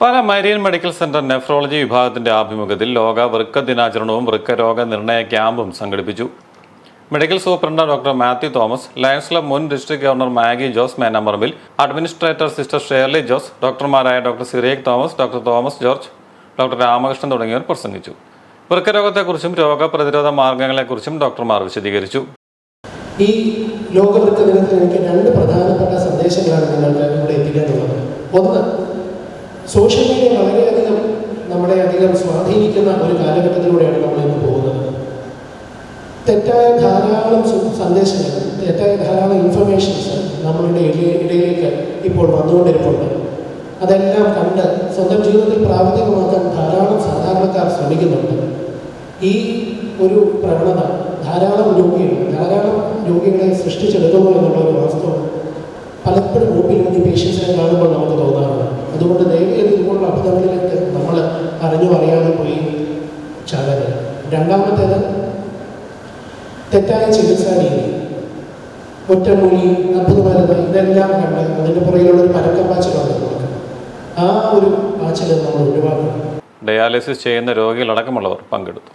Pala Marian medical centre nephrology വിഭാഗത്തിന്റെ ആഭിമുഖ്യത്തിൽ ലോക വൃക്ക ദിനാചരണവും വൃക്ക രോഗ നിർണയ ക്യാമ്പും സംഘടിപ്പിച്ചു. Medical superintendent doctor Mathew Thomas, lions club മുൻ ഡിസ്ട്രിക്ട് ഗവർണർ മാഗി ജോസ് മേനമ്പറമ്പിൽ, അഡ്മിനിസ്ട്രേറ്റർ സിസ്റ്റർ ഷേർലി ജോസ്, ഡോക്ടർമാരായ doctor Cyriac Thomas, doctor Thomas George, doctor Ramakrishnan തുടങ്ങിയവർ പ്രസംഗിച്ചു. വൃക്കരോഗത്തെക്കുറിച്ചും രോഗപ്രതിരോധ മാർഗങ്ങളെക്കുറിച്ചും ഡോക്ടർമാർ വിശദീകരിച്ചു. ഈ ലോക വൃക്ക ദിനത്തിൽ എനിക്ക് രണ്ട് പ്രധാനപ്പെട്ട സന്ദേശങ്ങളാണ് നിങ്ങൾക്ക് ഇവിടെ എത്തിക്കാനുള്ളത്. ഒന്ന്, സോഷ്യൽ മീഡിയ വളരെയധികം നമ്മളെ അധികം സ്വാധീനിക്കുന്ന ഒരു കാലഘട്ടത്തിലൂടെയാണ് നമ്മൾ ഇന്ന് പോകുന്നത്. തെറ്റായ ധാരാളം സന്ദേശങ്ങൾ, തെറ്റായ ധാരാളം ഇൻഫർമേഷൻസ് നമ്മളുടെ ഇടയിലേക്ക് ഇപ്പോൾ വന്നുകൊണ്ടിരിപ്പുണ്ട്. അതെല്ലാം കണ്ട് സ്വന്തം ജീവിതത്തിൽ പ്രാവർത്തികമാക്കാൻ ധാരാളം സാധാരണക്കാർ ശ്രമിക്കുന്നുണ്ട്. ഈ ഒരു പ്രവണത ധാരാളം രോഗികളെ സൃഷ്ടിച്ചെടുക്കുന്നു എന്നുള്ള ഒരു വാസ്തവം പലപ്പോഴും ഒ.പി.യിൽ പേഷ്യൻസിനെ കാണുമ്പോൾ നമുക്ക് തോന്നാറുണ്ട്. അതുകൊണ്ട് ദയവേത് ഇതുപോലുള്ള അബദ്ധങ്ങളിലേക്ക് നമ്മൾ അറിയാതെ പോയി ചാടരുത്. രണ്ടാമത്തേത്, തെറ്റായ ചികിത്സാ രീതി, ഒറ്റമൂലി, അത്ഭുതമരുന്ന്, ഇതെല്ലാം കണ്ട് അതിൻ്റെ പുറകിലുള്ള ഒരു പരക്കം പാച്ചിലാണ് നമുക്ക്. ആ ഒരു പാച്ചിൽ നമ്മൾ ഒഴിവാക്കണം. ഡയാലിസിസ് ചെയ്യുന്ന രോഗികളടക്കമുള്ളവർ പങ്കെടുത്തു.